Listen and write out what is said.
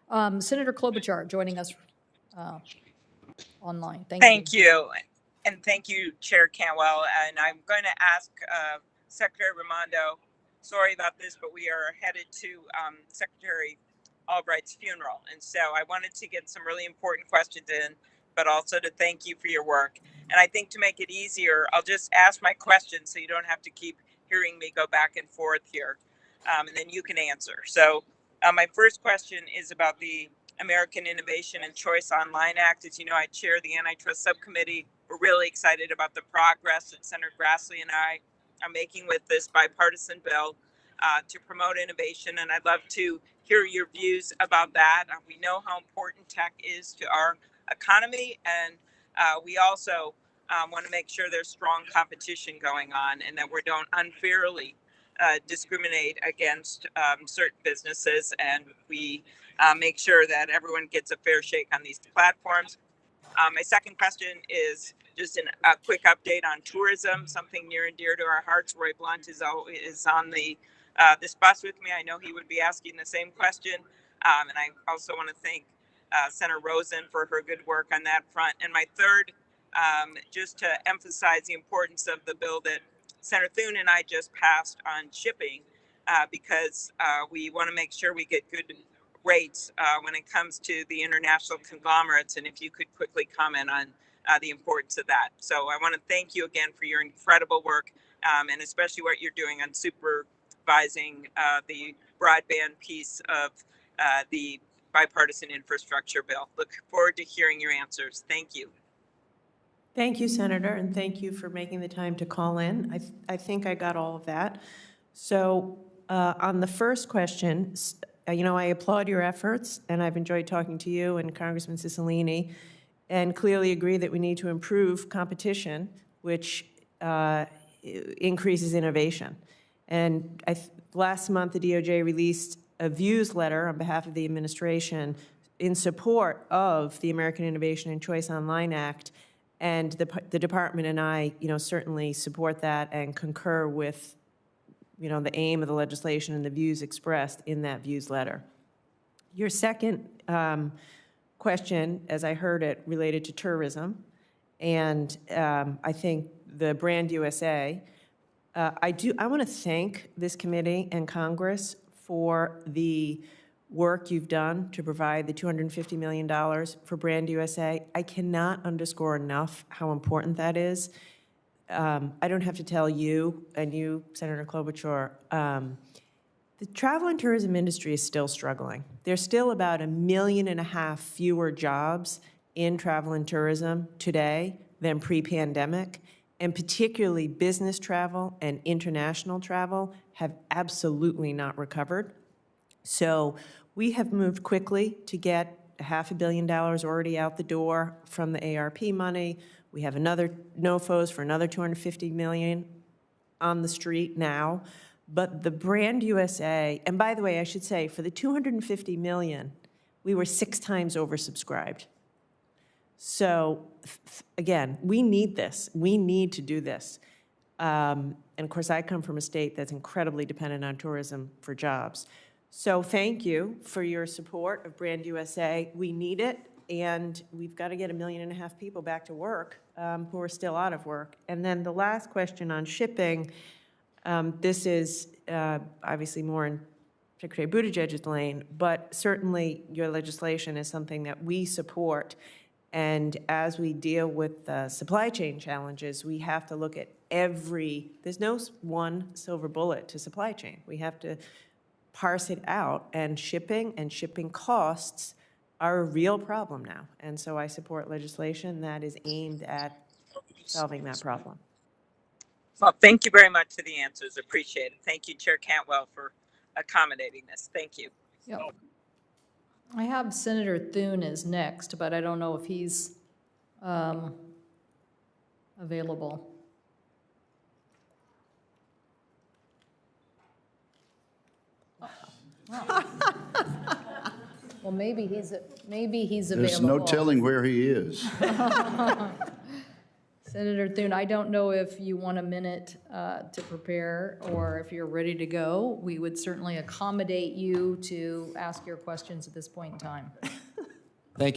Senator Klobuchar joining us online. Thank you. And thank you, Chair Cantwell. And I'm going to ask Secretary Raimondo, sorry about this, but we are headed to Secretary Albright's funeral. And so I wanted to get some really important questions in, but also to thank you for your work. And I think to make it easier, I'll just ask my questions so you don't have to keep hearing me go back and forth here. And then you can answer. So my first question is about the American Innovation and Choice Online Act. As you know, I chair the antitrust subcommittee. We're really excited about the progress that Senator Grassley and I are making with this bipartisan bill to promote innovation. And I'd love to hear your views about that. We know how important tech is to our economy, and we also want to make sure there's strong competition going on and that we don't unfairly discriminate against certain businesses, and we make sure that everyone gets a fair shake on these platforms. My second question is just a quick update on tourism, something near and dear to our hearts. Roy Blunt is on this bus with me. I know he would be asking the same question. And I also want to thank Senator Rosen for her good work on that front. And my third, just to emphasize the importance of the bill that Senator Thune and I just passed on shipping, because we want to make sure we get good rates when it comes to the international conglomerates. And if you could quickly comment on the importance of that. So I want to thank you again for your incredible work, and especially what you're doing on supervising the broadband piece of the bipartisan infrastructure bill. Look forward to hearing your answers. Thank you. Thank you, Senator, and thank you for making the time to call in. I think I got all of that. So on the first question, I applaud your efforts, and I've enjoyed talking to you and Congressman Cicilline, and clearly agree that we need to improve competition, which increases innovation. And last month, the DOJ released a views letter on behalf of the administration in support of the American Innovation and Choice Online Act. And the department and I, certainly support that and concur with, the aim of the legislation and the views expressed in that views letter. Your second question, as I heard it, related to tourism, and I think the Brand USA. I want to thank this committee and Congress for the work you've done to provide the $250 million for Brand USA. I cannot underscore enough how important that is. I don't have to tell you, and you, Senator Klobuchar, the travel and tourism industry is still struggling. There's still about 1.5 million fewer jobs in travel and tourism today than pre-pandemic, and particularly business travel and international travel have absolutely not recovered. So we have moved quickly to get $500 million already out the door from the ARP money. We have another NOFOs for another $250 million on the street now. But the Brand USA, and by the way, I should say, for the $250 million, we were 6 times oversubscribed. So again, we need this. We need to do this. And of course, I come from a state that's incredibly dependent on tourism for jobs. So thank you for your support of Brand USA. We need it, and we've got to get 1.5 million people back to work who are still out of work. And then the last question on shipping, this is obviously more in Secretary Buttigieg's lane, but certainly your legislation is something that we support. And as we deal with supply chain challenges, we have to look at there's no one silver bullet to supply chain. We have to parse it out, and shipping costs are a real problem now. And so I support legislation that is aimed at solving that problem. Well, thank you very much for the answers. Appreciate it. Thank you, Chair Cantwell, for accommodating this. Thank you. Yep. I have Senator Thune is next, but I don't know if he's available. Well, maybe he's available. There's no telling where he is. Senator Thune, I don't know if you want a minute to prepare or if you're ready to go. We would certainly accommodate you to ask your questions at this point in time. Thank you.